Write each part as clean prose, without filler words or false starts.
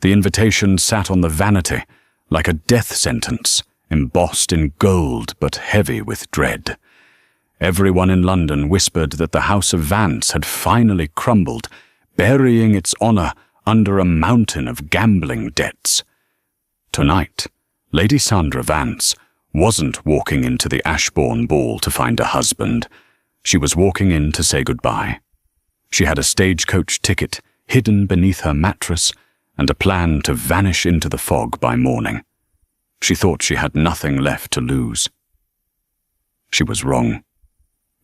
The invitation sat on the vanity, like a death sentence, embossed in gold but heavy with dread. Everyone in London whispered that the House of Vance had finally crumbled, burying its honour under a mountain of gambling debts. Tonight, Lady Sandra Vance wasn't walking into the Ashbourne ball to find a husband. She was walking in to say goodbye. She had a stagecoach ticket hidden beneath her mattress and a plan to vanish into the fog by morning. She thought she had nothing left to lose. She was wrong.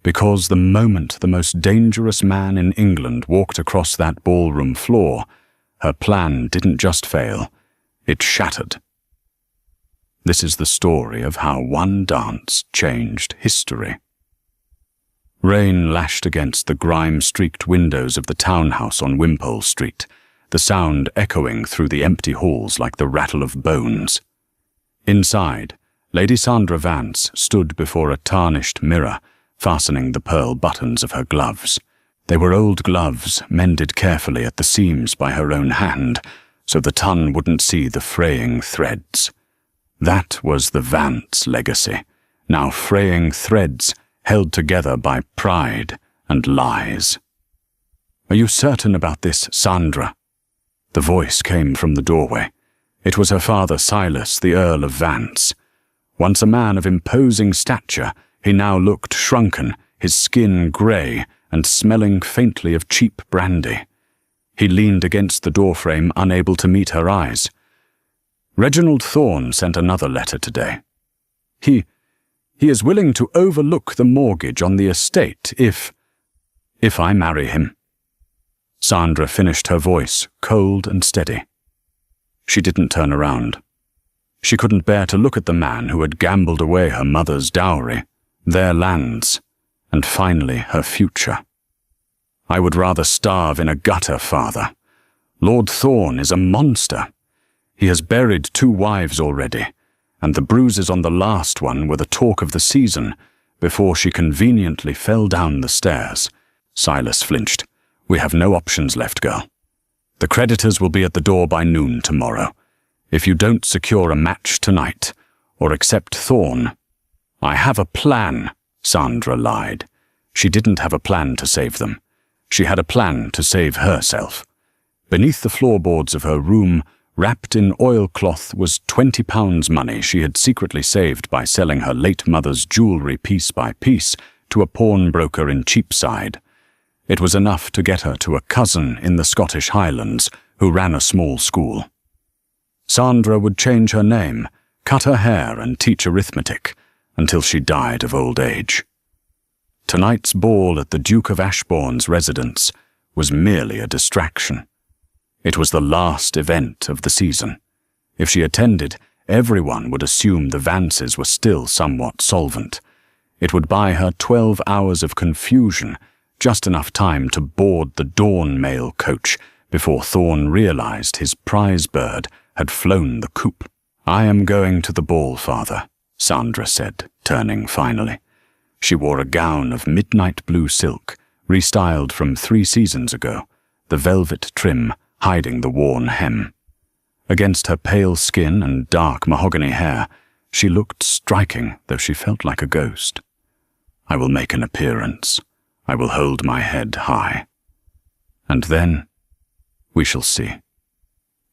Because the moment the most dangerous man in England walked across that ballroom floor, her plan didn't just fail, it shattered. This is the story of how one dance changed history. Rain lashed against the grime-streaked windows of the townhouse on Wimpole Street, the sound echoing through the empty halls like the rattle of bones. Inside, Lady Sandra Vance stood before a tarnished mirror, fastening the pearl buttons of her gloves. They were old gloves, mended carefully at the seams by her own hand, so the ton wouldn't see the fraying threads. That was the Vance legacy, now fraying threads held together by pride and lies. "Are you certain about this, Sandra?" The voice came from the doorway. It was her father Silas, the Earl of Vance. Once a man of imposing stature, he now looked shrunken, his skin grey and smelling faintly of cheap brandy. He leaned against the doorframe, unable to meet her eyes. "Reginald Thorne sent another letter today. He is willing to overlook the mortgage on the estate if I marry him." Sandra finished her voice, cold and steady. She didn't turn around. She couldn't bear to look at the man who had gambled away her mother's dowry, their lands, and finally her future. "I would rather starve in a gutter, father. Lord Thorne is a monster. He has buried 2 wives already, and the bruises on the last one were the talk of the season before she conveniently fell down the stairs." Silas flinched. "We have no options left, girl. The creditors will be at the door by noon tomorrow. If you don't secure a match tonight, or accept Thorne—" "I have a plan," Sandra lied. She didn't have a plan to save them. She had a plan to save herself. Beneath the floorboards of her room, wrapped in oilcloth, was £20 money she had secretly saved by selling her late mother's jewellery piece by piece to a pawnbroker in Cheapside. It was enough to get her to a cousin in the Scottish Highlands who ran a small school. Sandra would change her name, cut her hair and teach arithmetic until she died of old age. Tonight's ball at the Duke of Ashbourne's residence was merely a distraction. It was the last event of the season. If she attended, everyone would assume the Vances were still somewhat solvent. It would buy her 12 hours of confusion, just enough time to board the dawn mail coach before Thorne realized his prize bird had flown the coop. "I am going to the ball, father," Sandra said, turning finally. She wore a gown of midnight blue silk, restyled from 3 seasons ago, the velvet trim hiding the worn hem. Against her pale skin and dark mahogany hair, she looked striking, though she felt like a ghost. "I will make an appearance. I will hold my head high. And then we shall see."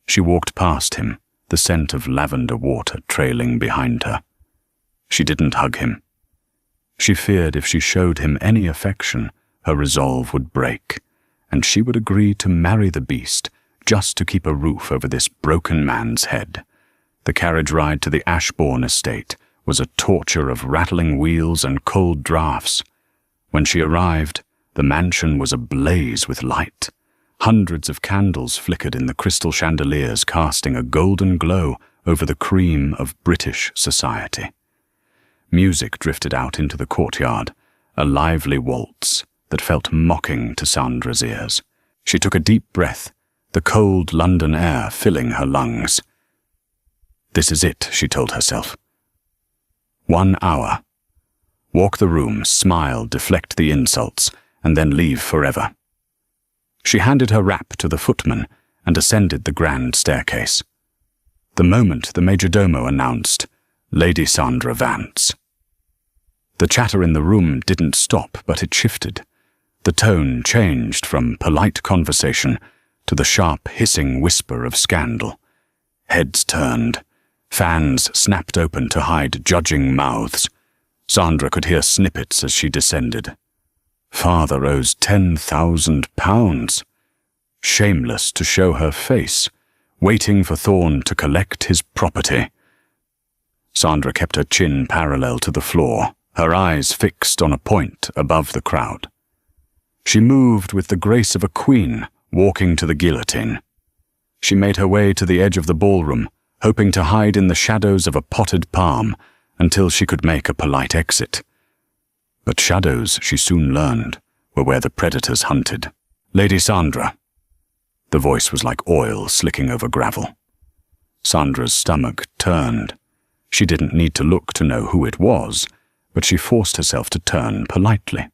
She walked past him, the scent of lavender water trailing behind her. She didn't hug him. She feared if she showed him any affection, her resolve would break, and she would agree to marry the beast just to keep a roof over this broken man's head. The carriage ride to the Ashbourne estate was a torture of rattling wheels and cold draughts. When she arrived, the mansion was ablaze with light. Hundreds of candles flickered in the crystal chandeliers, casting a golden glow over the cream of British society. Music drifted out into the courtyard, a lively waltz that felt mocking to Sandra's ears. She took a deep breath, the cold London air filling her lungs. This is it, she told herself. 1 hour. Walk the room, smile, deflect the insults, and then leave forever. She handed her wrap to the footman and ascended the grand staircase. The moment the majordomo announced, Lady Sandra Vance. The chatter in the room didn't stop, but it shifted. The tone changed from polite conversation to the sharp hissing whisper of scandal. Heads turned. Fans snapped open to hide judging mouths. Sandra could hear snippets as she descended. Father owes £10,000. Shameless to show her face, waiting for Thorne to collect his property. Sandra kept her chin parallel to the floor, her eyes fixed on a point above the crowd. She moved with the grace of a queen walking to the guillotine. She made her way to the edge of the ballroom, hoping to hide in the shadows of a potted palm until she could make a polite exit. But shadows, she soon learned, were where the predators hunted. Lady Sandra. The voice was like oil slicking over gravel. Sandra's stomach turned. She didn't need to look to know who it was, but she forced herself to turn politely.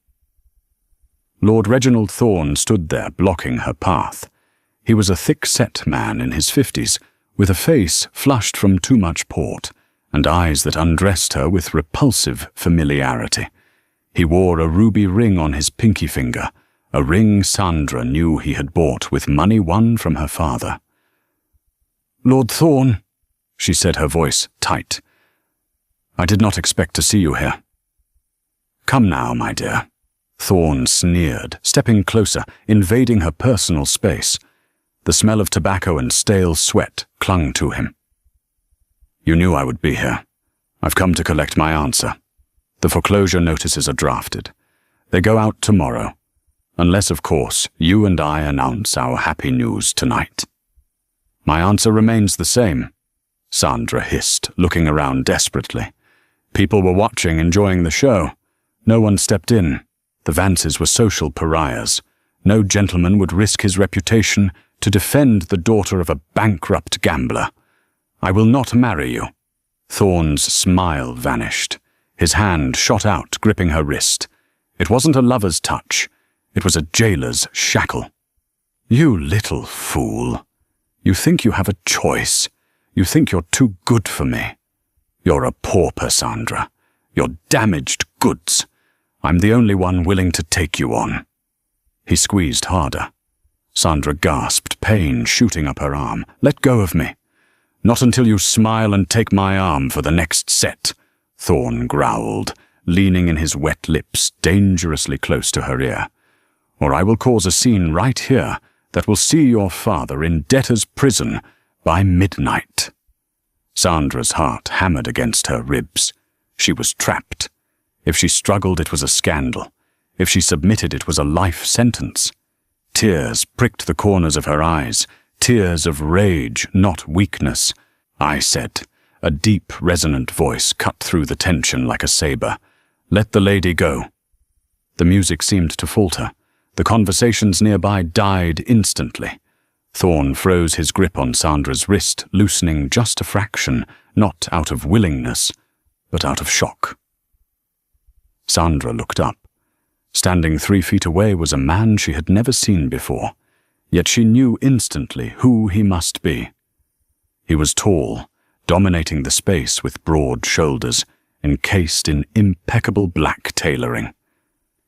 Lord Reginald Thorne stood there blocking her path. He was a thick-set man in his 50s, with a face flushed from too much port, and eyes that undressed her with repulsive familiarity. He wore a ruby ring on his pinky finger, a ring Sandra knew he had bought with money won from her father. "Lord Thorne," she said, her voice tight. "I did not expect to see you here." "Come now, my dear," Thorne sneered, stepping closer, invading her personal space. The smell of tobacco and stale sweat clung to him. "You knew I would be here. I've come to collect my answer. The foreclosure notices are drafted. They go out tomorrow, unless, of course, you and I announce our happy news tonight." "My answer remains the same," Sandra hissed, looking around desperately. People were watching, enjoying the show. No one stepped in. The Vances were social pariahs. No gentleman would risk his reputation to defend the daughter of a bankrupt gambler. "I will not marry you." Thorne's smile vanished. His hand shot out, gripping her wrist. It wasn't a lover's touch. It was a jailer's shackle. "You little fool. You think you have a choice. You think you're too good for me. You're a pauper, Sandra. You're damaged goods. I'm the only one willing to take you on." He squeezed harder. Sandra gasped, pain shooting up her arm. "Let go of me." "Not until you smile and take my arm for the next set," Thorne growled, leaning in his wet lips dangerously close to her ear. "Or I will cause a scene right here that will see your father in debtor's prison by midnight." Sandra's heart hammered against her ribs. She was trapped. If she struggled, it was a scandal. If she submitted, it was a life sentence. Tears pricked the corners of her eyes, tears of rage, not weakness. "I said," a deep, resonant voice cut through the tension like a saber. "Let the lady go." The music seemed to falter. The conversations nearby died instantly. Thorne froze his grip on Sandra's wrist, loosening just a fraction, not out of willingness, but out of shock. Sandra looked up. Standing 3 feet away was a man she had never seen before, yet she knew instantly who he must be. He was tall, dominating the space with broad shoulders, encased in impeccable black tailoring.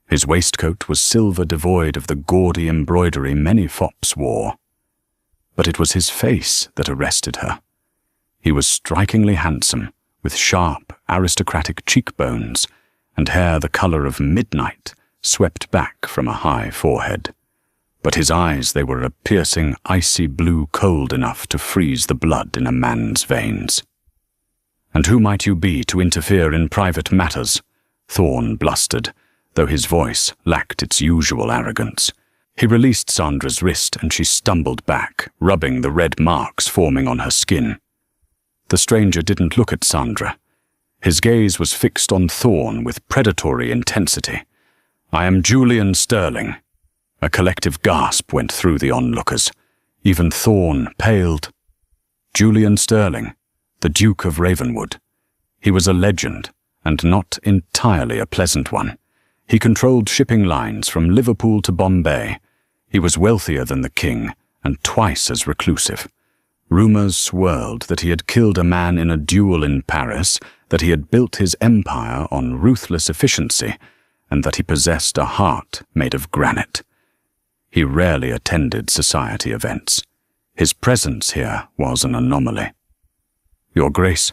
His waistcoat was silver devoid of the gaudy embroidery many fops wore. But it was his face that arrested her. He was strikingly handsome, with sharp, aristocratic cheekbones and hair the color of midnight swept back from a high forehead. But his eyes, they were a piercing, icy blue cold enough to freeze the blood in a man's veins. "And who might you be to interfere in private matters?" Thorne blustered, though his voice lacked its usual arrogance. He released Sandra's wrist and she stumbled back, rubbing the red marks forming on her skin. The stranger didn't look at Sandra. His gaze was fixed on Thorne with predatory intensity. "I am Julian Sterling." A collective gasp went through the onlookers. Even Thorne paled. Julian Sterling, the Duke of Ravenwood. He was a legend, and not entirely a pleasant one. He controlled shipping lines from Liverpool to Bombay. He was wealthier than the king, and twice as reclusive. Rumors swirled that he had killed a man in a duel in Paris, that he had built his empire on ruthless efficiency, and that he possessed a heart made of granite. He rarely attended society events. His presence here was an anomaly. "Your Grace,"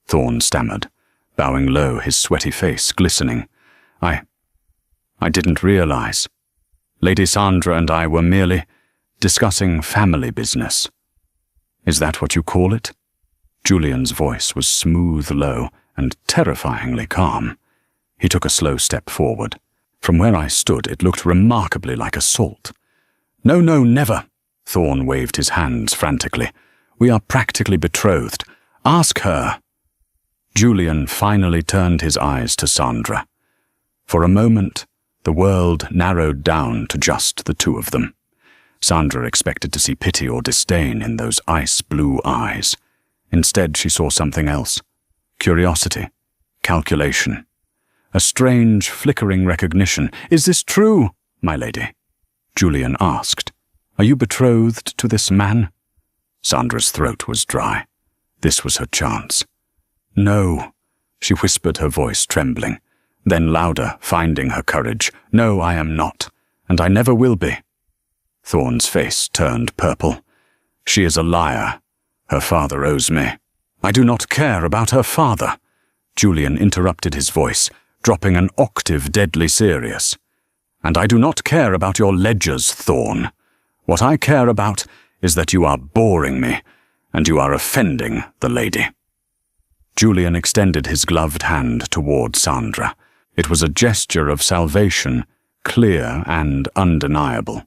Thorne stammered, bowing low, his sweaty face glistening. I didn't realize. Lady Sandra and I were merely discussing family business." "Is that what you call it?" Julian's voice was smooth, low, and terrifyingly calm. He took a slow step forward. From where I stood, it looked remarkably like assault. "No, never." Thorne waved his hands frantically. "We are practically betrothed. Ask her." Julian finally turned his eyes to Sandra. For a moment, the world narrowed down to just the two of them. Sandra expected to see pity or disdain in those ice-blue eyes. Instead, she saw something else. Curiosity, calculation, a strange, flickering recognition. "Is this true, my lady?" Julian asked. "Are you betrothed to this man?" Sandra's throat was dry. This was her chance. "No," she whispered, her voice trembling. Then louder, finding her courage. "No, I am not, and I never will be." Thorne's face turned purple. "She is a liar. Her father owes me." "I do not care about her father." Julian interrupted his voice, dropping an octave deadly serious. "And I do not care about your ledgers, Thorne. What I care about is that you are boring me, and you are offending the lady." Julian extended his gloved hand toward Sandra. It was a gesture of salvation, clear and undeniable.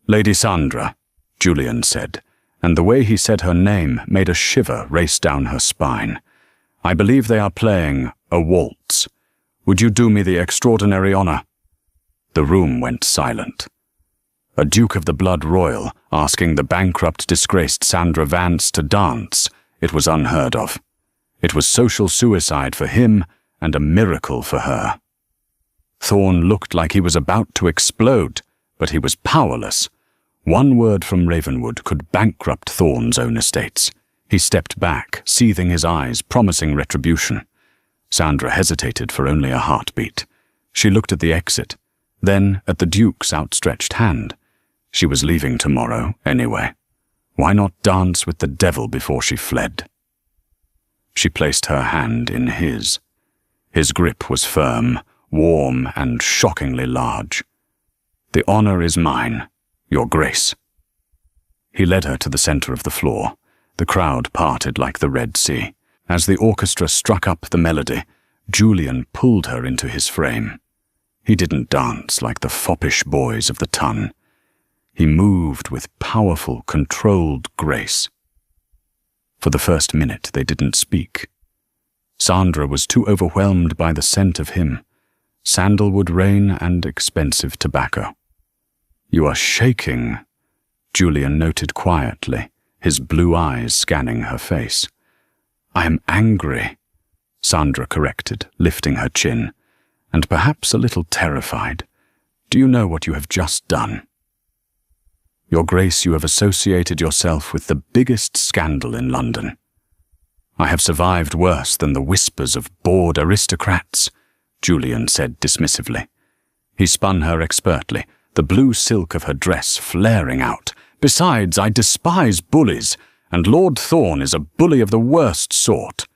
"Lady Sandra," Julian said, and the way he said her name made a shiver race down her spine. "I believe they are playing a waltz. Would you do me the extraordinary honor?" The room went silent. A Duke of the Blood Royal asking the bankrupt, disgraced Sandra Vance to dance. It was unheard of. It was social suicide for him and a miracle for her. Thorne looked like he was about to explode, but he was powerless. One word from Ravenwood could bankrupt Thorne's own estates. He stepped back, seething his eyes, promising retribution. Sandra hesitated for only a heartbeat. She looked at the exit, then at the Duke's outstretched hand. She was leaving tomorrow anyway. Why not dance with the devil before she fled? She placed her hand in his. His grip was firm, warm, and shockingly large. "The honor is mine, Your Grace." He led her to the center of the floor. The crowd parted like the Red Sea. As the orchestra struck up the melody, Julian pulled her into his frame. He didn't dance like the foppish boys of the ton. He moved with powerful, controlled grace. For the first minute, they didn't speak. Sandra was too overwhelmed by the scent of him, sandalwood rain and expensive tobacco. "You are shaking," Julian noted quietly, his blue eyes scanning her face. "I am angry," Sandra corrected, lifting her chin, "and perhaps a little terrified. Do you know what you have just done?" "Your Grace, you have associated yourself with the biggest scandal in London." "I have survived worse than the whispers of bored aristocrats," Julian said dismissively. He spun her expertly, the blue silk of her dress flaring out. "Besides, I despise bullies, and Lord Thorne is a bully of the worst sort.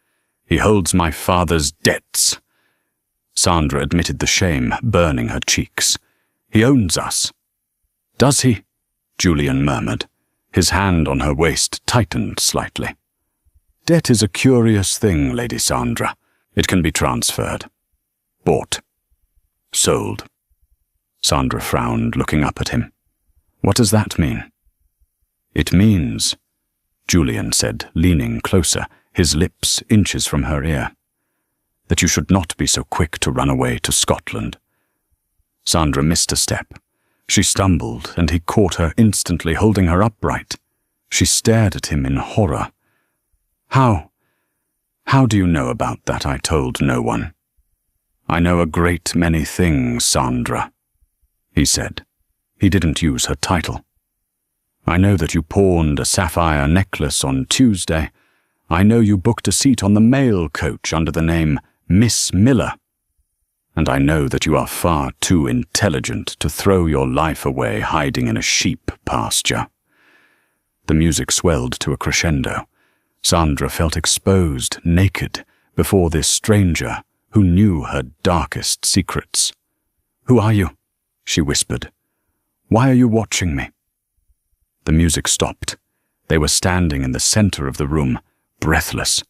He holds my father's debts." Sandra admitted the shame burning her cheeks. "He owns us." "Does he?" Julian murmured. His hand on her waist tightened slightly. "Debt is a curious thing, Lady Sandra. It can be transferred. Bought. Sold." Sandra frowned, looking up at him. "What does that mean?" "It means," Julian said, leaning closer, his lips inches from her ear, "that you should not be so quick to run away to Scotland." Sandra missed a step. She stumbled, and he caught her instantly, holding her upright. She stared at him in horror. How do you know about that? I told no one." "I know a great many things, Sandra," he said. He didn't use her title. I know that you pawned a sapphire necklace on Tuesday. I know you booked a seat on the mail coach under the name Miss Miller. And I know that you are far too intelligent to throw your life away hiding in a sheep pasture." The music swelled to a crescendo. Sandra felt exposed, naked, before this stranger who knew her darkest secrets. "Who are you?" she whispered. "Why are you watching me?" The music stopped. They were standing in the center of the room, breathless.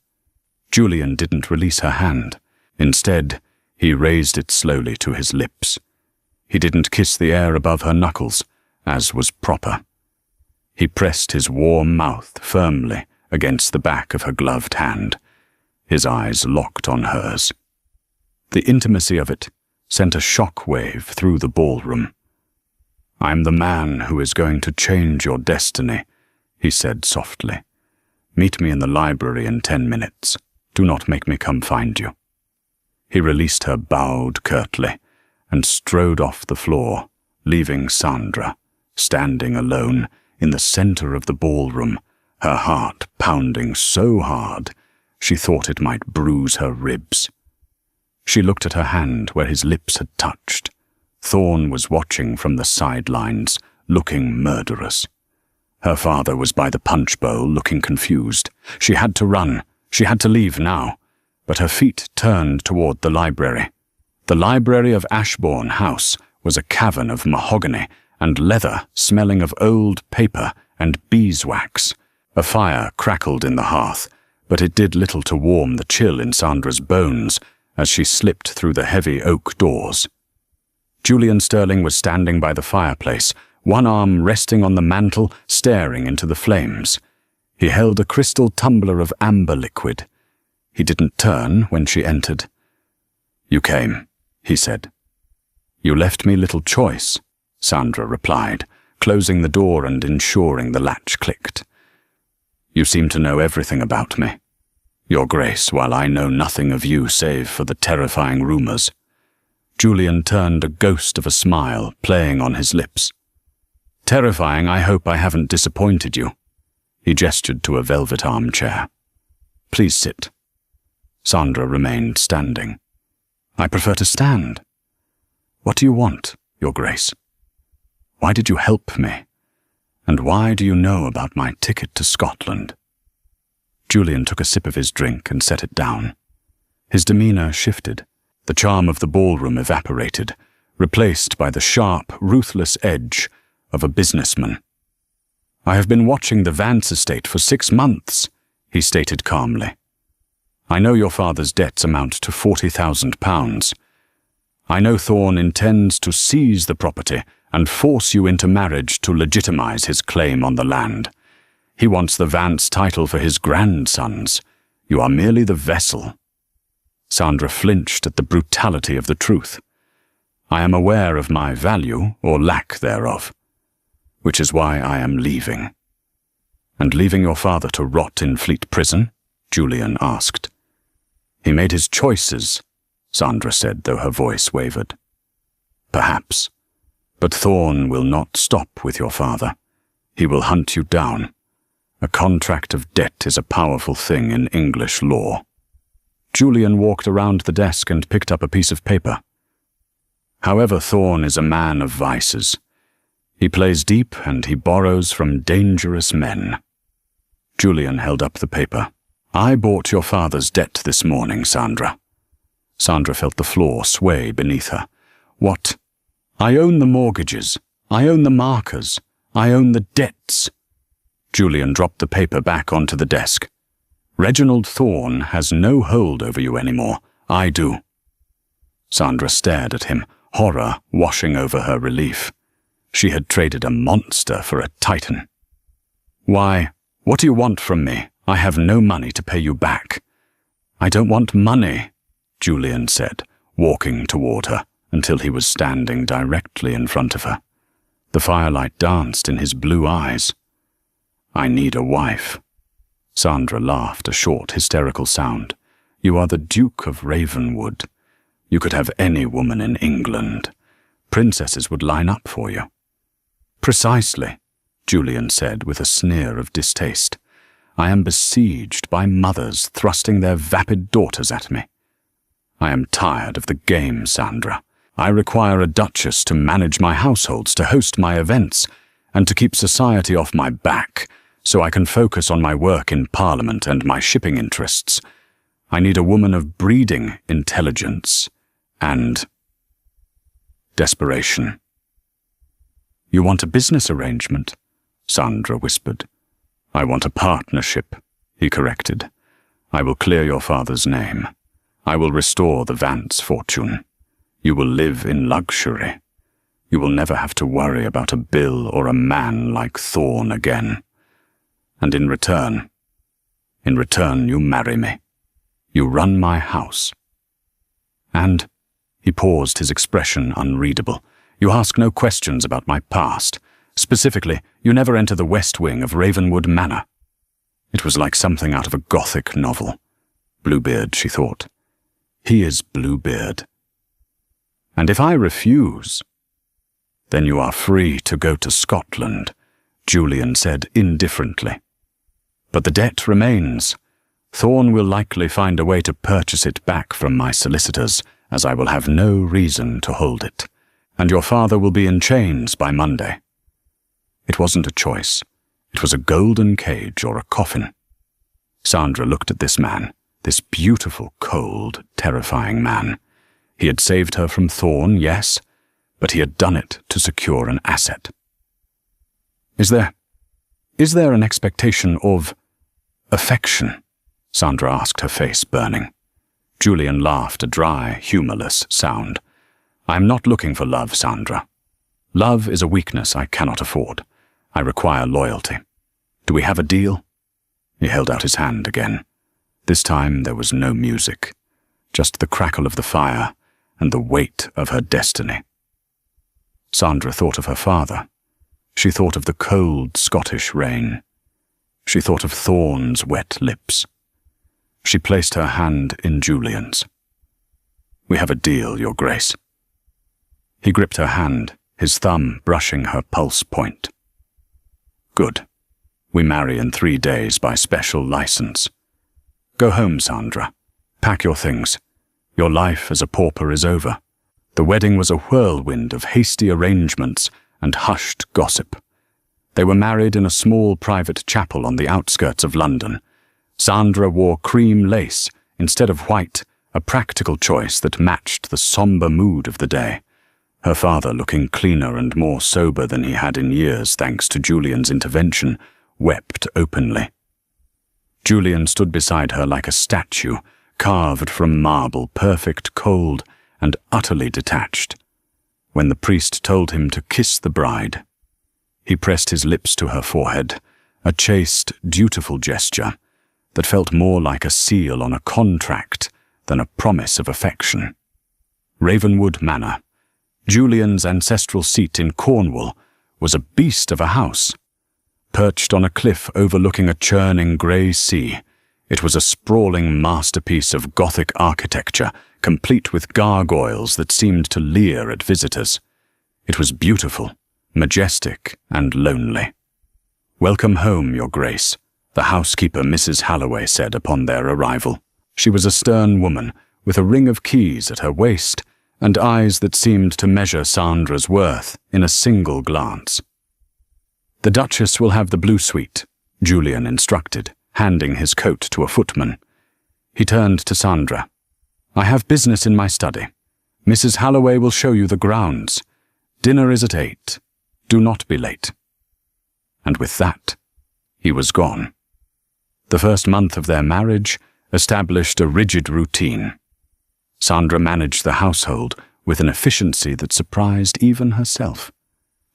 Julian didn't release her hand. Instead, he raised it slowly to his lips. He didn't kiss the air above her knuckles, as was proper. He pressed his warm mouth firmly against the back of her gloved hand, his eyes locked on hers. The intimacy of it sent a shock wave through the ballroom. "I'm the man who is going to change your destiny," he said softly. "Meet me in the library in 10 minutes. Do not make me come find you." He released her, bowed curtly, and strode off the floor, leaving Sandra standing alone in the center of the ballroom, her heart pounding so hard she thought it might bruise her ribs. She looked at her hand where his lips had touched. Thorne was watching from the sidelines, looking murderous. Her father was by the punch bowl, looking confused. She had to run. She had to leave now. But her feet turned toward the library. The library of Ashbourne House was a cavern of mahogany and leather smelling of old paper and beeswax. A fire crackled in the hearth, but it did little to warm the chill in Sandra's bones as she slipped through the heavy oak doors. Julian Sterling was standing by the fireplace, one arm resting on the mantel, staring into the flames. He held a crystal tumbler of amber liquid. He didn't turn when she entered. "You came," he said. "You left me little choice," Sandra replied, closing the door and ensuring the latch clicked. "You seem to know everything about me, Your Grace, while I know nothing of you save for the terrifying rumors." Julian turned, a ghost of a smile playing on his lips. "Terrifying, I hope I haven't disappointed you." He gestured to a velvet armchair. "Please sit." Sandra remained standing. "I prefer to stand." "What do you want, Your Grace? Why did you help me? And why do you know about my ticket to Scotland?" Julian took a sip of his drink and set it down. His demeanor shifted. The charm of the ballroom evaporated, replaced by the sharp, ruthless edge of a businessman. "I have been watching the Vance estate for 6 months, he stated calmly. "I know your father's debts amount to £40,000. I know Thorne intends to seize the property and force you into marriage to legitimize his claim on the land. He wants the Vance title for his grandsons. You are merely the vessel." Sandra flinched at the brutality of the truth. "I am aware of my value, or lack thereof, which is why I am leaving." "And leaving your father to rot in Fleet Prison?" Julian asked. "He made his choices," Sandra said, though her voice wavered. "Perhaps. But Thorne will not stop with your father. He will hunt you down. A contract of debt is a powerful thing in English law." Julian walked around the desk and picked up a piece of paper. "However, Thorne is a man of vices. He plays deep and he borrows from dangerous men." Julian held up the paper. "I bought your father's debt this morning, Sandra." Sandra felt the floor sway beneath her. "What? I own the mortgages. I own the markers. I own the debts." Julian dropped the paper back onto the desk. "Reginald Thorne has no hold over you anymore. I do." Sandra stared at him, horror washing over her relief. She had traded a monster for a titan. "Why, what do you want from me? I have no money to pay you back." "I don't want money," Julian said, walking toward her until he was standing directly in front of her. The firelight danced in his blue eyes. "I need a wife." Sandra laughed, a short, hysterical sound. "You are the Duke of Ravenwood. You could have any woman in England. Princesses would line up for you." "Precisely," Julian said with a sneer of distaste. "I am besieged by mothers thrusting their vapid daughters at me. I am tired of the game, Sandra. I require a duchess to manage my households, to host my events, and to keep society off my back, so I can focus on my work in Parliament and my shipping interests. I need a woman of breeding intelligence and desperation." "You want a business arrangement?" Sandra whispered. "I want a partnership," he corrected. "I will clear your father's name. I will restore the Vance fortune. You will live in luxury. You will never have to worry about a bill or a man like Thorne again. And in return, you marry me. You run my house. And," he paused, his expression unreadable, "you ask no questions about my past. Specifically, you never enter the west wing of Ravenwood Manor." It was like something out of a Gothic novel. Bluebeard, she thought. He is Bluebeard. "And if I refuse?" "Then you are free to go to Scotland," Julian said indifferently. "But the debt remains. Thorne will likely find a way to purchase it back from my solicitors, as I will have no reason to hold it. And your father will be in chains by Monday." It wasn't a choice. It was a golden cage or a coffin. Sandra looked at this man, this beautiful, cold, terrifying man. He had saved her from Thorne, yes, but he had done it to secure an asset. Is there an expectation of affection?" Sandra asked, her face burning. Julian laughed, a dry, humorless sound. "I am not looking for love, Sandra. Love is a weakness I cannot afford. I require loyalty. Do we have a deal?" He held out his hand again. This time there was no music, just the crackle of the fire and the weight of her destiny. Sandra thought of her father. She thought of the cold Scottish rain. She thought of Thorne's wet lips. She placed her hand in Julian's. "We have a deal, Your Grace." He gripped her hand, his thumb brushing her pulse point. "Good. We marry in 3 days by special license. Go home, Sandra. Pack your things. Your life as a pauper is over." The wedding was a whirlwind of hasty arrangements and hushed gossip. They were married in a small private chapel on the outskirts of London. Sandra wore cream lace instead of white, a practical choice that matched the somber mood of the day. Her father, looking cleaner and more sober than he had in years thanks to Julian's intervention, wept openly. Julian stood beside her like a statue, carved from marble, perfect, cold, and utterly detached. When the priest told him to kiss the bride, he pressed his lips to her forehead, a chaste, dutiful gesture that felt more like a seal on a contract than a promise of affection. Ravenwood Manor, Julian's ancestral seat in Cornwall, was a beast of a house. Perched on a cliff overlooking a churning grey sea, it was a sprawling masterpiece of Gothic architecture, complete with gargoyles that seemed to leer at visitors. It was beautiful, majestic, and lonely. "Welcome home, Your Grace," the housekeeper Mrs. Halloway said upon their arrival. She was a stern woman, with a ring of keys at her waist and eyes that seemed to measure Sandra's worth in a single glance. "The Duchess will have the blue suite," Julian instructed, handing his coat to a footman. He turned to Sandra. "I have business in my study. Mrs. Halloway will show you the grounds. Dinner is at 8. Do not be late." And with that, he was gone. The first month of their marriage established a rigid routine. Sandra managed the household with an efficiency that surprised even herself.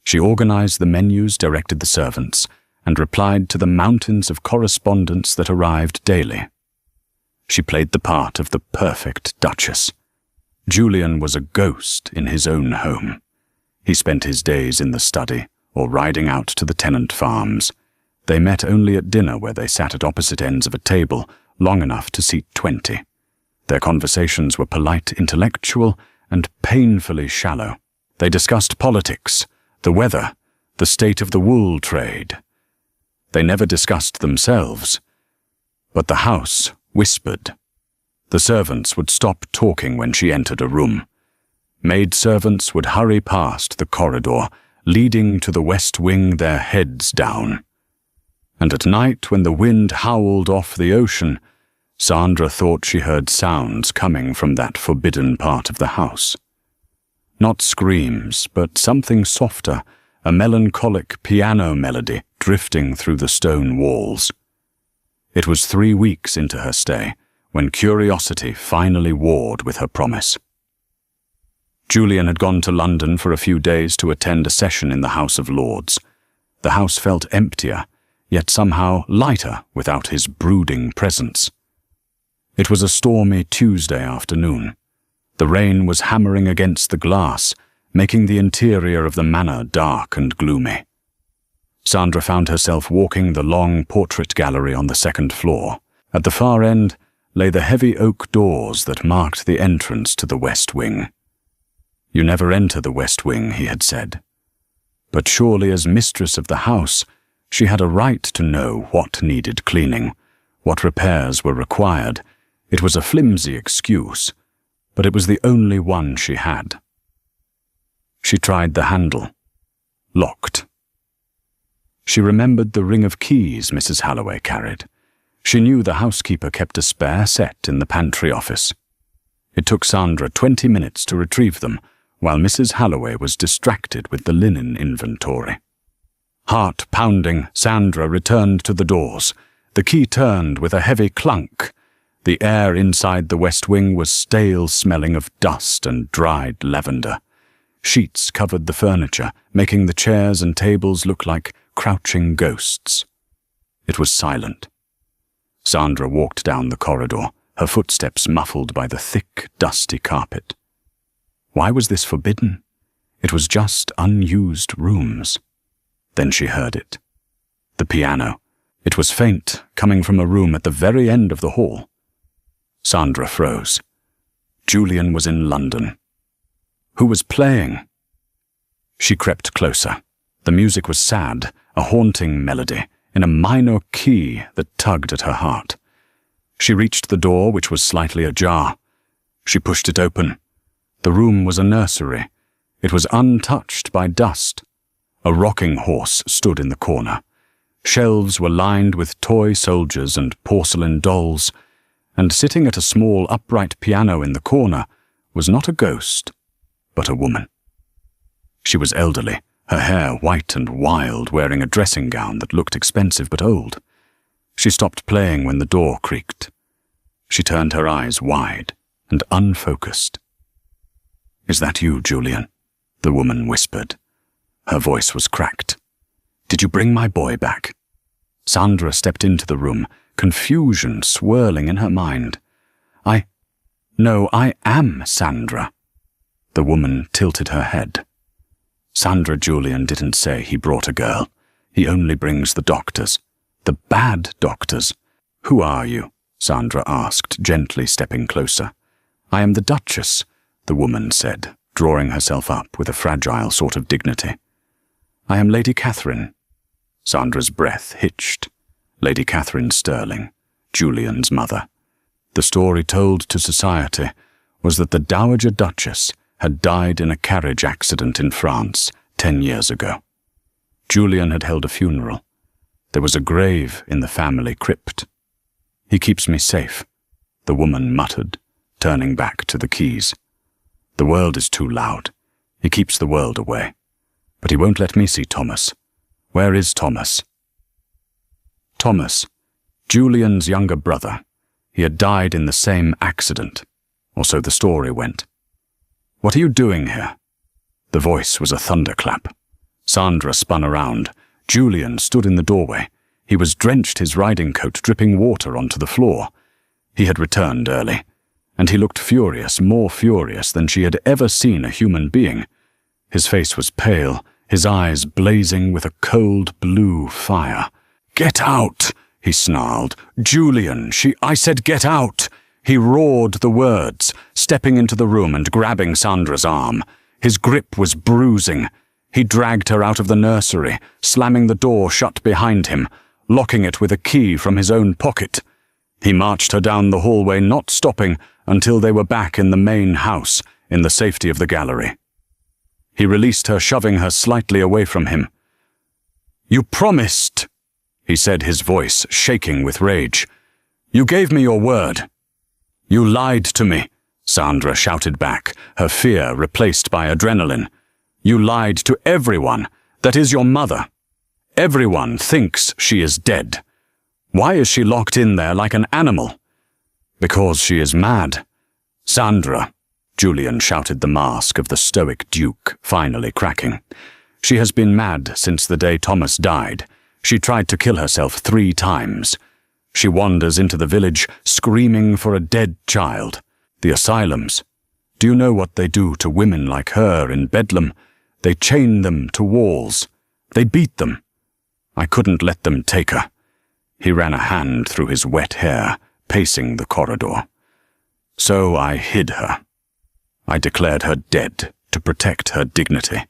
She organized the menus, directed the servants, and replied to the mountains of correspondence that arrived daily. She played the part of the perfect duchess. Julian was a ghost in his own home. He spent his days in the study or riding out to the tenant farms. They met only at dinner, where they sat at opposite ends of a table, long enough to seat 20. Their conversations were polite, intellectual, and painfully shallow. They discussed politics, the weather, the state of the wool trade. They never discussed themselves, but the house whispered. The servants would stop talking when she entered a room. Maid-servants would hurry past the corridor, leading to the west wing, their heads down. And at night, when the wind howled off the ocean, Sandra thought she heard sounds coming from that forbidden part of the house. Not screams, but something softer, a melancholic piano melody drifting through the stone walls. It was 3 weeks into her stay when curiosity finally warred with her promise. Julian had gone to London for a few days to attend a session in the House of Lords. The house felt emptier, yet somehow lighter without his brooding presence. It was a stormy Tuesday afternoon. The rain was hammering against the glass, making the interior of the manor dark and gloomy. Sandra found herself walking the long portrait gallery on the second floor. At the far end lay the heavy oak doors that marked the entrance to the west wing. "You never enter the west wing," he had said. But surely as mistress of the house, she had a right to know what needed cleaning, what repairs were required. It was a flimsy excuse, but it was the only one she had. She tried the handle. Locked. She remembered the ring of keys Mrs. Halloway carried. She knew the housekeeper kept a spare set in the pantry office. It took Sandra 20 minutes to retrieve them, while Mrs. Halloway was distracted with the linen inventory. Heart pounding, Sandra returned to the doors. The key turned with a heavy clunk. The air inside the west wing was stale, smelling of dust and dried lavender. Sheets covered the furniture, making the chairs and tables look like crouching ghosts. It was silent. Sandra walked down the corridor, her footsteps muffled by the thick, dusty carpet. Why was this forbidden? It was just unused rooms. Then she heard it. The piano. It was faint, coming from a room at the very end of the hall. Sandra froze. Julian was in London. Who was playing? She crept closer. The music was sad, a haunting melody, in a minor key that tugged at her heart. She reached the door, which was slightly ajar. She pushed it open. The room was a nursery. It was untouched by dust. A rocking horse stood in the corner. Shelves were lined with toy soldiers and porcelain dolls, and sitting at a small upright piano in the corner was not a ghost, but a woman. She was elderly, her hair white and wild, wearing a dressing gown that looked expensive but old. She stopped playing when the door creaked. She turned her eyes wide and unfocused. "Is that you, Julian?" the woman whispered. Her voice was cracked. "Did you bring my boy back?" Sandra stepped into the room, confusion swirling in her mind. No, I am Sandra." The woman tilted her head. "Sandra, Julian didn't say he brought a girl. He only brings the doctors. The bad doctors." "Who are you?" Sandra asked, gently stepping closer. "I am the Duchess," the woman said, drawing herself up with a fragile sort of dignity. "I am Lady Catherine." Sandra's breath hitched. Lady Catherine Sterling, Julian's mother. The story told to society was that the Dowager Duchess had died in a carriage accident in France 10 years ago. Julian had held a funeral. There was a grave in the family crypt. "He keeps me safe," the woman muttered, turning back to the keys. "The world is too loud. He keeps the world away. But he won't let me see Thomas. Where is Thomas?" Thomas, Julian's younger brother. He had died in the same accident, or so the story went. "What are you doing here?" The voice was a thunderclap. Sandra spun around. Julian stood in the doorway. He was drenched, his riding coat dripping water onto the floor. He had returned early, and he looked furious, more furious than she had ever seen a human being. His face was pale, his eyes blazing with a cold blue fire. "Get out!" he snarled. "Julian, I said get out!" He roared the words, stepping into the room and grabbing Sandra's arm. His grip was bruising. He dragged her out of the nursery, slamming the door shut behind him, locking it with a key from his own pocket. He marched her down the hallway, not stopping until they were back in the main house, in the safety of the gallery. He released her, shoving her slightly away from him. "You promised," he said, his voice shaking with rage. "You gave me your word." "You lied to me," Sandra shouted back, her fear replaced by adrenaline. "You lied to everyone. That is your mother. Everyone thinks she is dead. Why is she locked in there like an animal?" "Because she is mad." "Sandra," Julian shouted, the mask of the stoic duke finally cracking. "She has been mad since the day Thomas died. She tried to kill herself 3 times. She wanders into the village screaming for a dead child. The asylums. Do you know what they do to women like her in Bedlam? They chain them to walls. They beat them. I couldn't let them take her." He ran a hand through his wet hair, pacing the corridor. "So I hid her. I declared her dead to protect her dignity,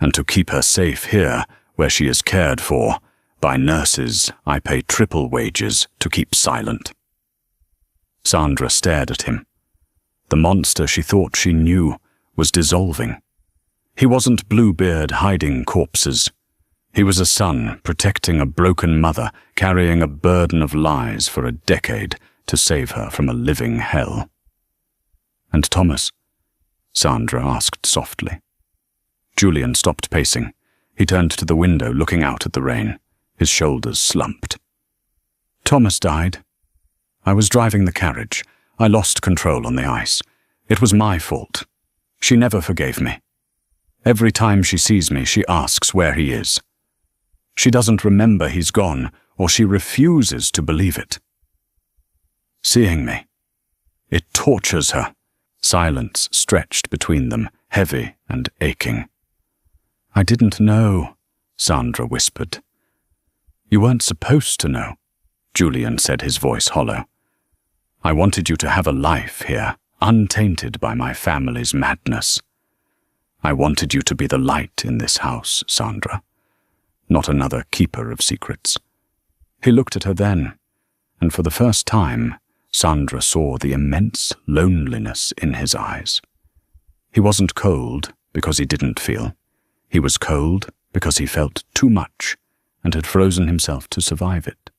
and to keep her safe here where she is cared for by nurses I pay triple wages to keep silent." Sandra stared at him. The monster she thought she knew was dissolving. He wasn't Bluebeard hiding corpses. He was a son protecting a broken mother, carrying a burden of lies for a decade to save her from a living hell. "And Thomas?" Sandra asked softly. Julian stopped pacing. He turned to the window, looking out at the rain. His shoulders slumped. "Thomas died. I was driving the carriage. I lost control on the ice. It was my fault. She never forgave me. Every time she sees me, she asks where he is. She doesn't remember he's gone, or she refuses to believe it. Seeing me, it tortures her." Silence stretched between them, heavy and aching. "I didn't know," Sandra whispered. "You weren't supposed to know," Julian said, his voice hollow. "I wanted you to have a life here, untainted by my family's madness. I wanted you to be the light in this house, Sandra, not another keeper of secrets." He looked at her then, and for the first time, Sandra saw the immense loneliness in his eyes. He wasn't cold because he didn't feel. He was cold because he felt too much and had frozen himself to survive it.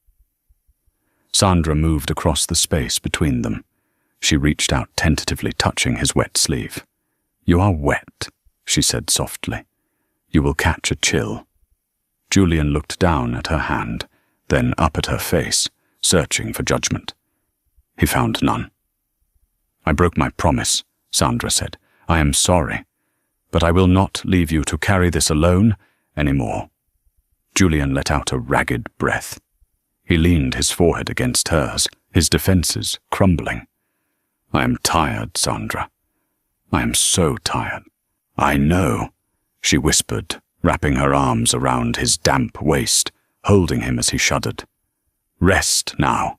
Sandra moved across the space between them. She reached out tentatively, touching his wet sleeve. "You are wet," she said softly. "You will catch a chill." Julian looked down at her hand, then up at her face, searching for judgment. He found none. "I broke my promise," Sandra said. "I am sorry, but I will not leave you to carry this alone anymore." Julian let out a ragged breath. He leaned his forehead against hers, his defenses crumbling. "I am tired, Sandra. I am so tired." "I know," she whispered, wrapping her arms around his damp waist, holding him as he shuddered. "Rest now.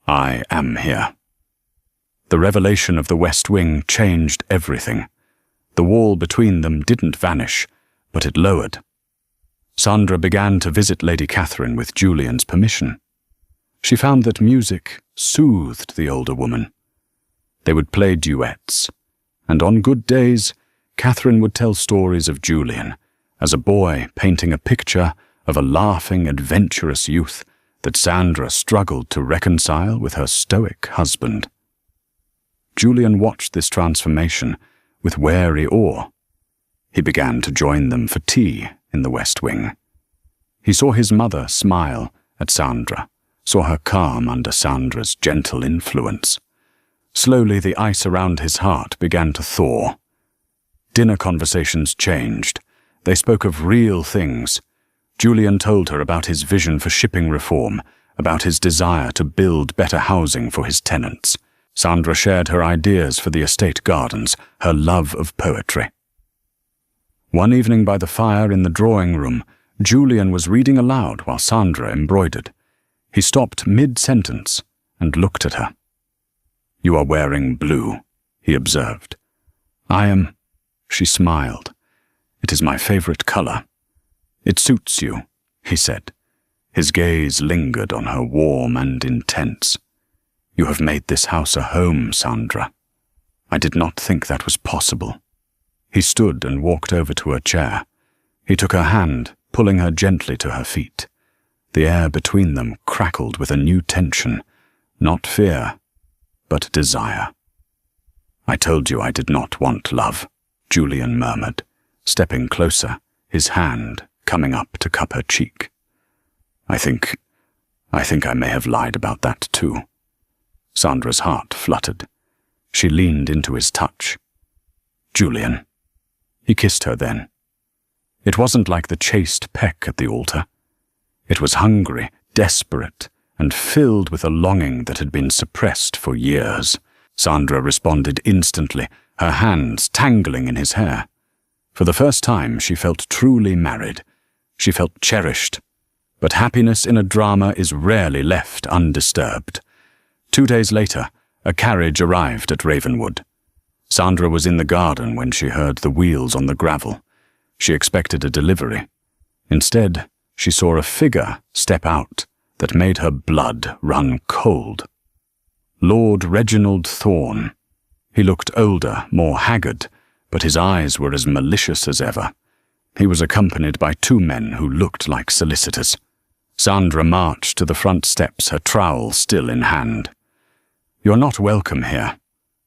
I am here." The revelation of the West Wing changed everything. The wall between them didn't vanish, but it lowered. Sandra began to visit Lady Catherine with Julian's permission. She found that music soothed the older woman. They would play duets, and on good days, Catherine would tell stories of Julian, as a boy painting a picture of a laughing, adventurous youth that Sandra struggled to reconcile with her stoic husband. Julian watched this transformation with wary awe. He began to join them for tea in the West Wing. He saw his mother smile at Sandra, saw her calm under Sandra's gentle influence. Slowly the ice around his heart began to thaw. Dinner conversations changed. They spoke of real things. Julian told her about his vision for shipping reform, about his desire to build better housing for his tenants. Sandra shared her ideas for the estate gardens, her love of poetry. One evening by the fire in the drawing room, Julian was reading aloud while Sandra embroidered. He stopped mid-sentence and looked at her. "You are wearing blue," he observed. "I am," she smiled. It is my favorite color. It suits you, he said. His gaze lingered on her, warm and intense. You have made this house a home, Sandra. I did not think that was possible. He stood and walked over to her chair. He took her hand, pulling her gently to her feet. The air between them crackled with a new tension, not fear, but desire. I told you I did not want love, Julian murmured, stepping closer, his hand coming up to cup her cheek. I think I may have lied about that too. Sandra's heart fluttered. She leaned into his touch. Julian. He kissed her then. It wasn't like the chaste peck at the altar. It was hungry, desperate, and filled with a longing that had been suppressed for years. Sandra responded instantly, her hands tangling in his hair. For the first time, she felt truly married. She felt cherished. But happiness in a drama is rarely left undisturbed. 2 days later, a carriage arrived at Ravenwood. Sandra was in the garden when she heard the wheels on the gravel. She expected a delivery. Instead, she saw a figure step out that made her blood run cold. Lord Reginald Thorne. He looked older, more haggard, but his eyes were as malicious as ever. He was accompanied by 2 men who looked like solicitors. Sandra marched to the front steps, her trowel still in hand. You're not welcome here.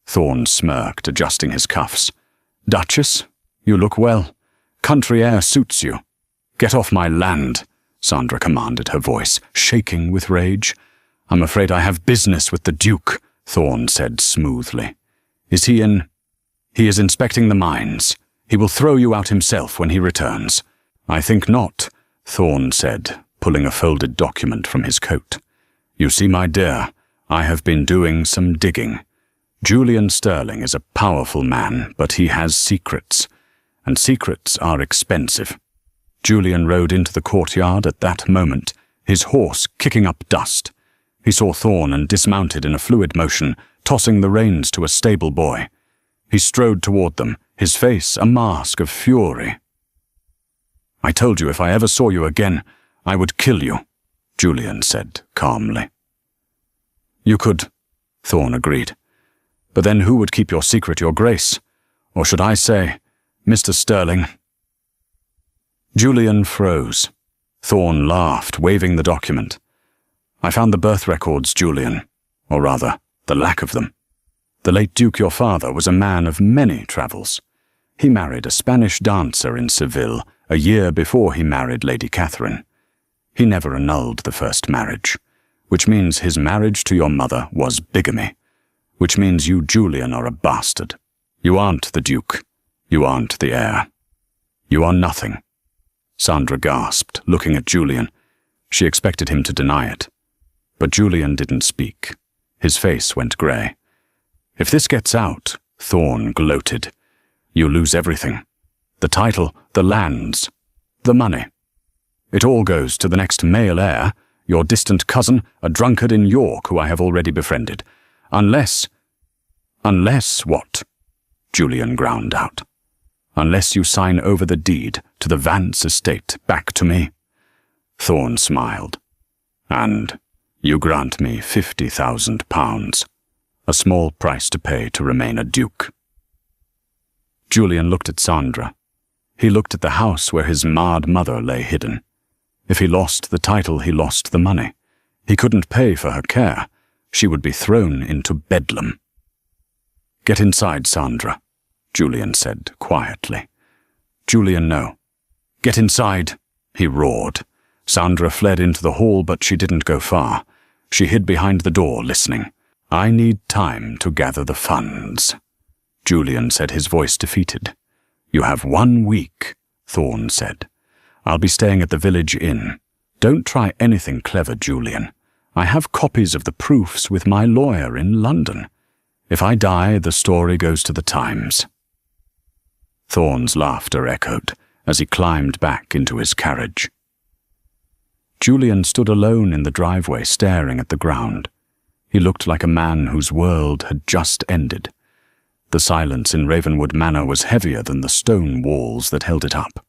Thorne smirked, adjusting his cuffs. Duchess, you look well. Country air suits you. Get off my land, Sandra commanded, her voice shaking with rage. I'm afraid I have business with the Duke, Thorne said smoothly. Is he in? He is inspecting the mines. He will throw you out himself when he returns. I think not, Thorne said, pulling a folded document from his coat. You see, my dear, I have been doing some digging. Julian Sterling is a powerful man, but he has secrets, and secrets are expensive. Julian rode into the courtyard at that moment, his horse kicking up dust. He saw Thorne and dismounted in a fluid motion, tossing the reins to a stable boy. He strode toward them, his face a mask of fury. I told you if I ever saw you again, I would kill you, Julian said calmly. You could, Thorne agreed. But then who would keep your secret, your grace? Or should I say, Mr. Sterling? Julian froze. Thorne laughed, waving the document. I found the birth records, Julian, or rather, the lack of them. The late Duke, your father, was a man of many travels. He married a Spanish dancer in Seville a year before he married Lady Catherine. He never annulled the first marriage, which means his marriage to your mother was bigamy, which means you, Julian, are a bastard. You aren't the Duke. You aren't the heir. You are nothing. Sandra gasped, looking at Julian. She expected him to deny it. But Julian didn't speak. His face went grey. If this gets out, Thorne gloated, you lose everything. The title, the lands, the money. It all goes to the next male heir, your distant cousin, a drunkard in York who I have already befriended. Unless what? Julian ground out. Unless you sign over the deed to the Vance estate back to me. Thorne smiled. And you grant me £50,000, a small price to pay to remain a duke. Julian looked at Sandra. He looked at the house where his marred mother lay hidden. If he lost the title, he lost the money. He couldn't pay for her care. She would be thrown into bedlam. Get inside, Sandra, Julian said quietly. Julian, no. Get inside, he roared. Sandra fled into the hall, but she didn't go far. She hid behind the door, listening. I need time to gather the funds, Julian said, his voice defeated. You have 1 week, Thorne said. I'll be staying at the village inn. Don't try anything clever, Julian. I have copies of the proofs with my lawyer in London. If I die, the story goes to the Times. Thorne's laughter echoed as he climbed back into his carriage. Julian stood alone in the driveway, staring at the ground. He looked like a man whose world had just ended. The silence in Ravenwood Manor was heavier than the stone walls that held it up.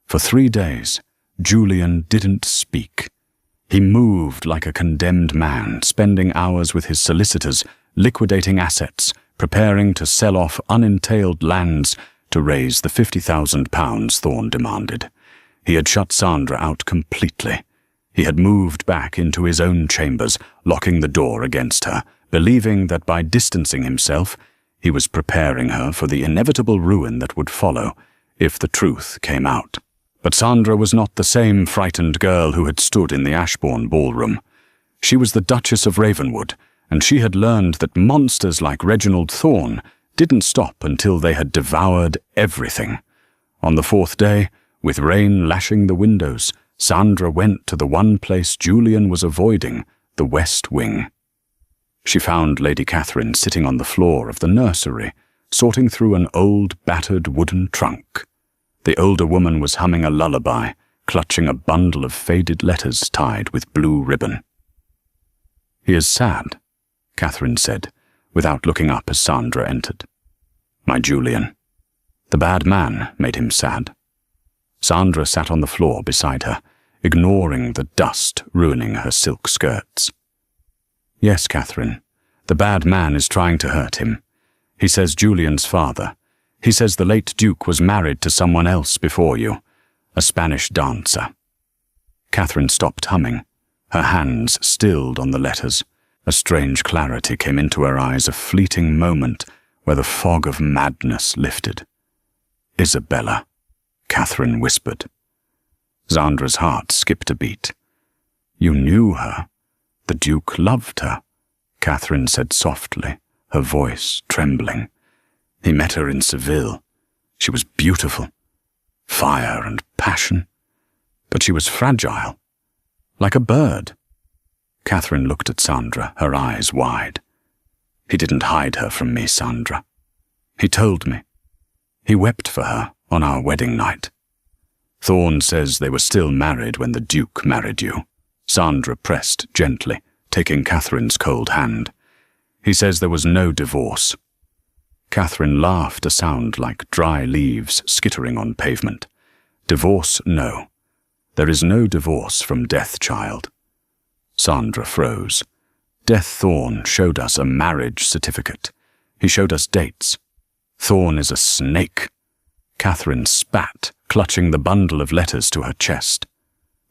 For 3 days, Julian didn't speak. He moved like a condemned man, spending hours with his solicitors, liquidating assets, preparing to sell off unentailed lands to raise the £50,000 Thorne demanded. He had shut Sandra out completely. He had moved back into his own chambers, locking the door against her, believing that by distancing himself, he was preparing her for the inevitable ruin that would follow if the truth came out. But Sandra was not the same frightened girl who had stood in the Ashbourne ballroom. She was the Duchess of Ravenwood, and she had learned that monsters like Reginald Thorne didn't stop until they had devoured everything. On the 4th day, with rain lashing the windows, Sandra went to the one place Julian was avoiding, the West Wing. She found Lady Catherine sitting on the floor of the nursery, sorting through an old, battered wooden trunk. The older woman was humming a lullaby, clutching a bundle of faded letters tied with blue ribbon. "He is sad," Catherine said, without looking up as Sandra entered. "My Julian. The bad man made him sad." Sandra sat on the floor beside her, ignoring the dust ruining her silk skirts. "Yes, Catherine. The bad man is trying to hurt him. He says Julian's father. He says the late Duke was married to someone else before you, a Spanish dancer." Catherine stopped humming, her hands stilled on the letters. A strange clarity came into her eyes, a fleeting moment where the fog of madness lifted. "Isabella," Catherine whispered. Sandra's heart skipped a beat. "You knew her. The Duke loved her," Catherine said softly, her voice trembling. "He met her in Seville. She was beautiful. Fire and passion. But she was fragile. Like a bird." Catherine looked at Sandra, her eyes wide. "He didn't hide her from me, Sandra. He told me. He wept for her on our wedding night. Thorne says they were still married when the Duke married you." Sandra pressed gently, taking Catherine's cold hand. "He says there was no divorce." Catherine laughed, a sound like dry leaves skittering on pavement. "Divorce, no. There is no divorce from death, child." Sandra froze. Death Thorne showed us a marriage certificate. He showed us dates. Thorne is a snake. Catherine spat, clutching the bundle of letters to her chest.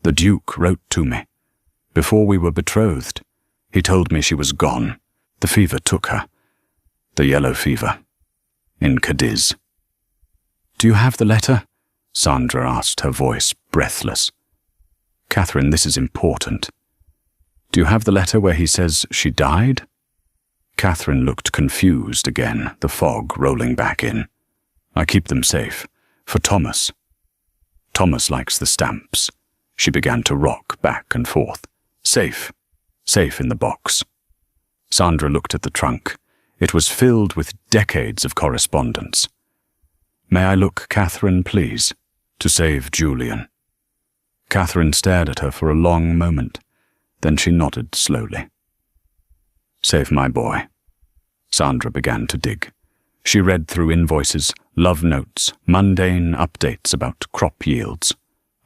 "The Duke wrote to me. Before we were betrothed, he told me she was gone. The fever took her. The yellow fever. In Cadiz." "Do you have the letter?" Sandra asked, her voice breathless. "Catherine, this is important. Do you have the letter where he says she died?" Catherine looked confused again, the fog rolling back in. "I keep them safe. For Thomas. Thomas likes the stamps." She began to rock back and forth. "Safe. Safe in the box." Sandra looked at the trunk. It was filled with decades of correspondence. "May I look, Catherine, please? To save Julian." Catherine stared at her for a long moment. Then she nodded slowly. "Save my boy." Sandra began to dig. She read through invoices, love notes, mundane updates about crop yields.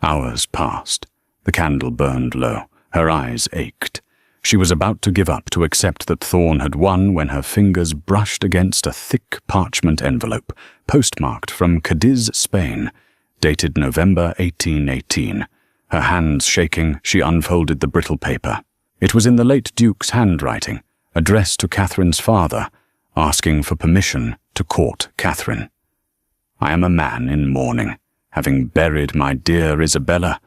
Hours passed. The candle burned low. Her eyes ached. She was about to give up, to accept that Thorne had won, when her fingers brushed against a thick parchment envelope, postmarked from Cadiz, Spain, dated November 1818. Her hands shaking, she unfolded the brittle paper. It was in the late Duke's handwriting, addressed to Catherine's father, asking for permission to court Catherine. "I am a man in mourning, having buried my dear Isabella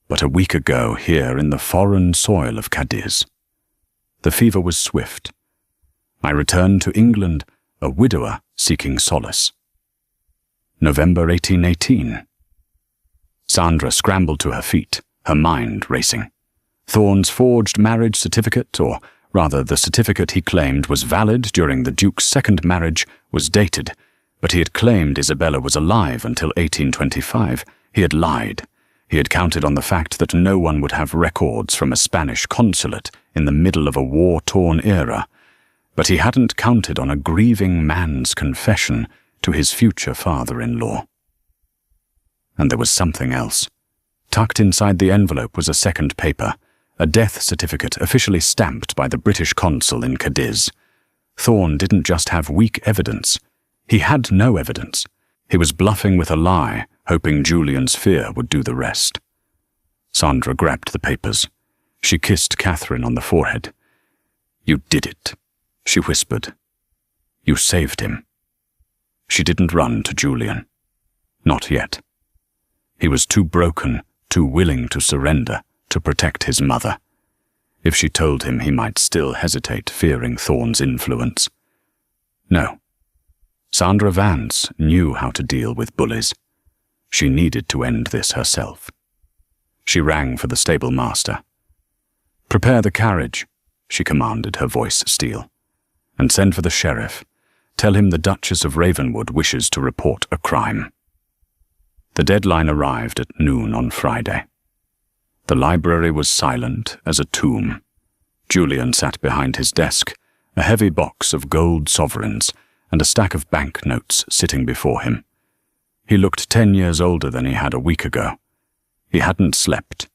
but a week ago here in the foreign soil of Cadiz. The fever was swift. I returned to England, a widower seeking solace." November 1818. Sandra scrambled to her feet, her mind racing. Thorne's forged marriage certificate, or rather the certificate he claimed was valid during the Duke's second marriage, was dated, but he had claimed Isabella was alive until 1825. He had lied. He had counted on the fact that no one would have records from a Spanish consulate in the middle of a war-torn era. but he hadn't counted on a grieving man's confession to his future father-in-law. And there was something else. Tucked inside the envelope was a second paper, a death certificate officially stamped by the British consul in Cadiz. Thorne didn't just have weak evidence. He had no evidence. He was bluffing with a lie, hoping Julian's fear would do the rest. Sandra grabbed the papers. She kissed Catherine on the forehead. "You did it," she whispered. "You saved him." She didn't run to Julian. Not yet. He was too broken, too willing to surrender, to protect his mother. If she told him, he might still hesitate, fearing Thorne's influence. No. Sandra Vance knew how to deal with bullies. She needed to end this herself. She rang for the stable master. "Prepare the carriage," she commanded, her voice steel. "And send for the sheriff. Tell him the Duchess of Ravenwood wishes to report a crime." The deadline arrived at noon on Friday. The library was silent as a tomb. Julian sat behind his desk, a heavy box of gold sovereigns and a stack of banknotes sitting before him. He looked 10 years older than he had a week ago. He hadn't slept.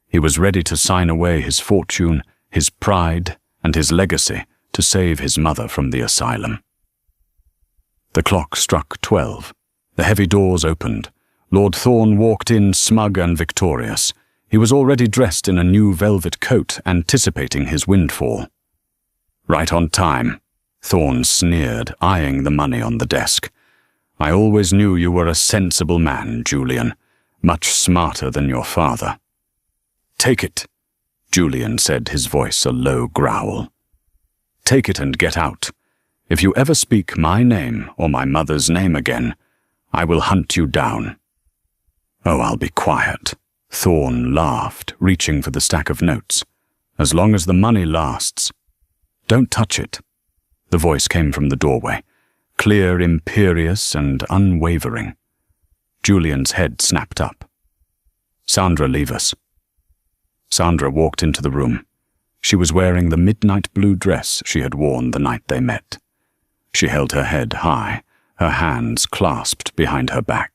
He was ready to sign away his fortune, his pride, and his legacy to save his mother from the asylum. The clock struck 12. The heavy doors opened. Lord Thorne walked in smug and victorious. He was already dressed in a new velvet coat, anticipating his windfall. "Right on time," Thorne sneered, eyeing the money on the desk. "I always knew you were a sensible man, Julian, much smarter than your father." "Take it," Julian said, his voice a low growl. "Take it and get out. If you ever speak my name or my mother's name again, I will hunt you down." "Oh, I'll be quiet," Thorne laughed, reaching for the stack of notes. "As long as the money lasts." "Don't touch it." The voice came from the doorway, clear, imperious, and unwavering. Julian's head snapped up. "Sandra, leave us." Sandra walked into the room. She was wearing the midnight blue dress she had worn the night they met. She held her head high, her hands clasped behind her back.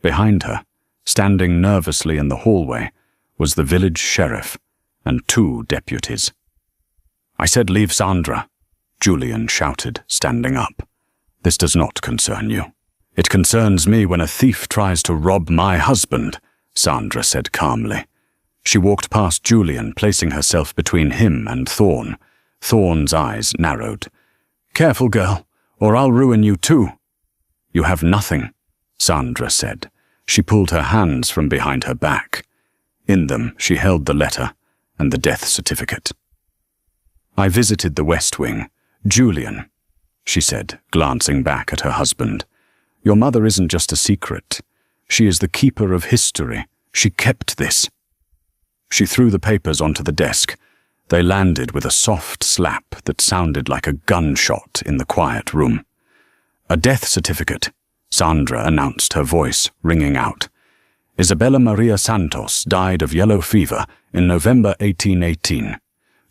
Behind her, standing nervously in the hallway, was the village sheriff and 2 deputies. "I said leave Sandra," Julian shouted, standing up. "This does not concern you." "It concerns me when a thief tries to rob my husband," Sandra said calmly. She walked past Julian, placing herself between him and Thorne. Thorne's eyes narrowed. "Careful, girl, or I'll ruin you too." "You have nothing," Sandra said. She pulled her hands from behind her back. In them she held the letter and the death certificate. "I visited the West Wing. Julian," she said, glancing back at her husband. "Your mother isn't just a secret. She is the keeper of history. She kept this." She threw the papers onto the desk. They landed with a soft slap that sounded like a gunshot in the quiet room. "A death certificate," Sandra announced, her voice ringing out. "Isabella Maria Santos died of yellow fever in November 1818.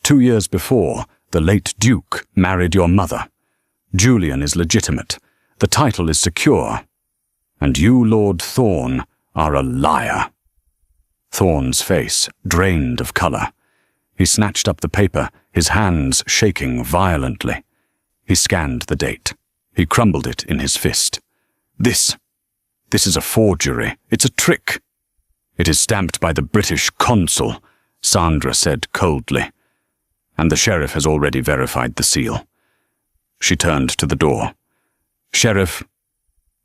2 years before, the late Duke married your mother. Julian is legitimate. The title is secure. And you, Lord Thorne, are a liar." Thorne's face drained of colour. He snatched up the paper, his hands shaking violently. He scanned the date. He crumbled it in his fist. This is a forgery. It's a trick." "It is stamped by the British consul," Sandra said coldly. "And the sheriff has already verified the seal." She turned to the door. "Sheriff."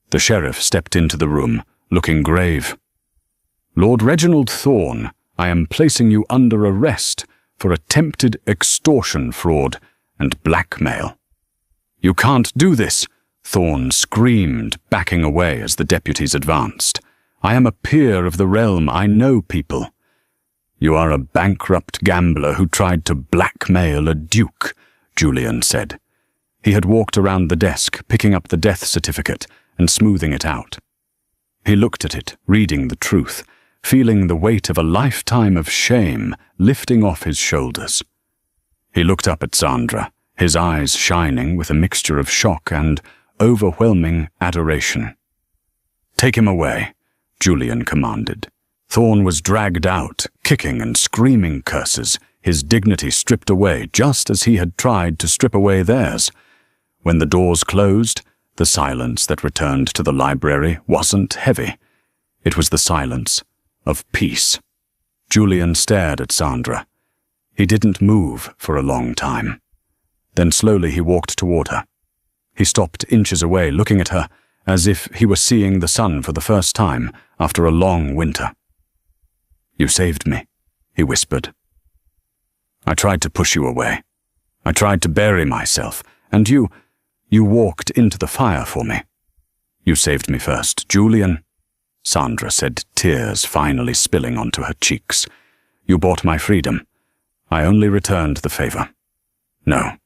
The sheriff stepped into the room, looking grave. "Lord Reginald Thorne, I am placing you under arrest for attempted extortion fraud and blackmail." "You can't do this," Thorne screamed, backing away as the deputies advanced. "I am a peer of the realm. I know people." "You are a bankrupt gambler who tried to blackmail a duke," Julian said. He had walked around the desk, picking up the death certificate and smoothing it out. He looked at it, reading the truth, feeling the weight of a lifetime of shame lifting off his shoulders. He looked up at Sandra, his eyes shining with a mixture of shock and overwhelming adoration. "Take him away," Julian commanded. Thorne was dragged out, kicking and screaming curses, his dignity stripped away just as he had tried to strip away theirs. When the doors closed, the silence that returned to the library wasn't heavy. It was the silence of peace. Julian stared at Sandra. He didn't move for a long time. Then slowly he walked toward her. He stopped inches away, looking at her as if he were seeing the sun for the first time after a long winter. "You saved me," he whispered. "I tried to push you away. I tried to bury myself, and you walked into the fire for me. You saved me first, Julian," Sandra said, tears finally spilling onto her cheeks. "You bought my freedom. I only returned the favor." "No."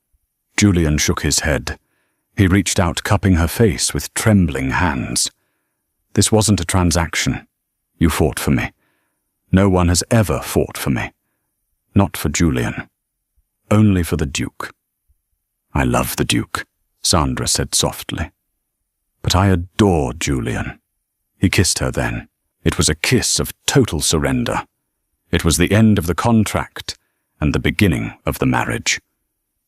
Julian shook his head. He reached out, cupping her face with trembling hands. "This wasn't a transaction. You fought for me. No one has ever fought for me. Not for Julian. Only for the Duke." "I love the Duke," Sandra said softly. "But I adore Julian." He kissed her then. It was a kiss of total surrender. It was the end of the contract and the beginning of the marriage.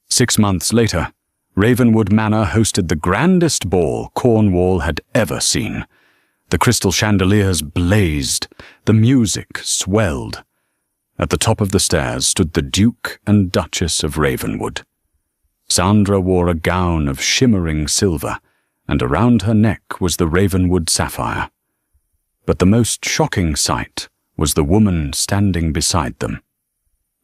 6 months later, Ravenwood Manor hosted the grandest ball Cornwall had ever seen. The crystal chandeliers blazed, the music swelled. At the top of the stairs stood the Duke and Duchess of Ravenwood. Sandra wore a gown of shimmering silver, and around her neck was the Ravenwood sapphire. But the most shocking sight was the woman standing beside them.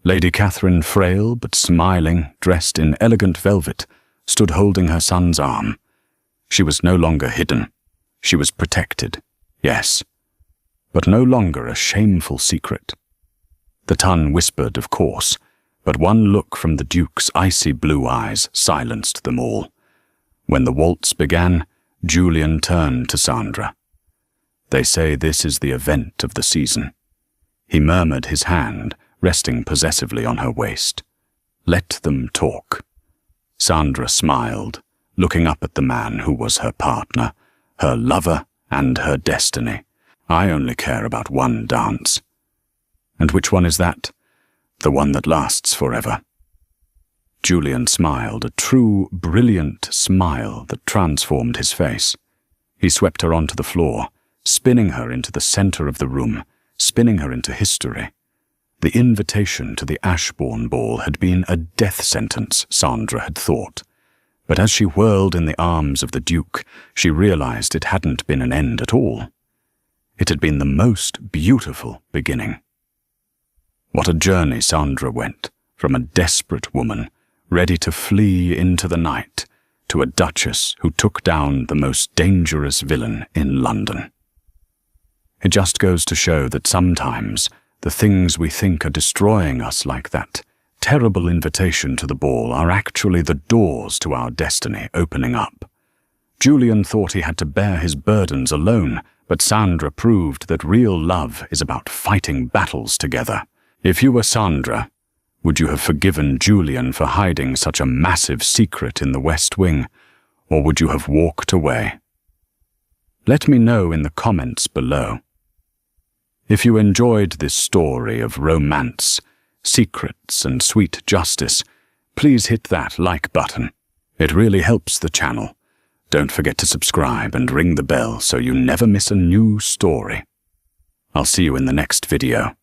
Lady Catherine, frail but smiling, dressed in elegant velvet, stood holding her son's arm. She was no longer hidden. She was protected, yes, but no longer a shameful secret. The tongue whispered, of course, but one look from the Duke's icy blue eyes silenced them all. When the waltz began, Julian turned to Sandra. "They say this is the event of the season." He murmured, his hand resting possessively on her waist. "Let them talk." Sandra smiled, looking up at the man who was her partner, her lover and her destiny. "I only care about one dance." "And which one is that?" "The one that lasts forever." Julian smiled, a true, brilliant smile that transformed his face. He swept her onto the floor, spinning her into the center of the room, spinning her into history. The invitation to the Ashbourne ball had been a death sentence, Sandra had thought. But as she whirled in the arms of the Duke, she realized it hadn't been an end at all. It had been the most beautiful beginning. What a journey Sandra went, from a desperate woman, ready to flee into the night, to a duchess who took down the most dangerous villain in London. It just goes to show that sometimes the things we think are destroying us, like that terrible invitation to the ball, are actually the doors to our destiny opening up. Julian thought he had to bear his burdens alone, but Sandra proved that real love is about fighting battles together. If you were Sandra, would you have forgiven Julian for hiding such a massive secret in the West Wing, or would you have walked away? Let me know in the comments below. If you enjoyed this story of romance, secrets, and sweet justice, please hit that like button. It really helps the channel. Don't forget to subscribe and ring the bell so you never miss a new story. I'll see you in the next video.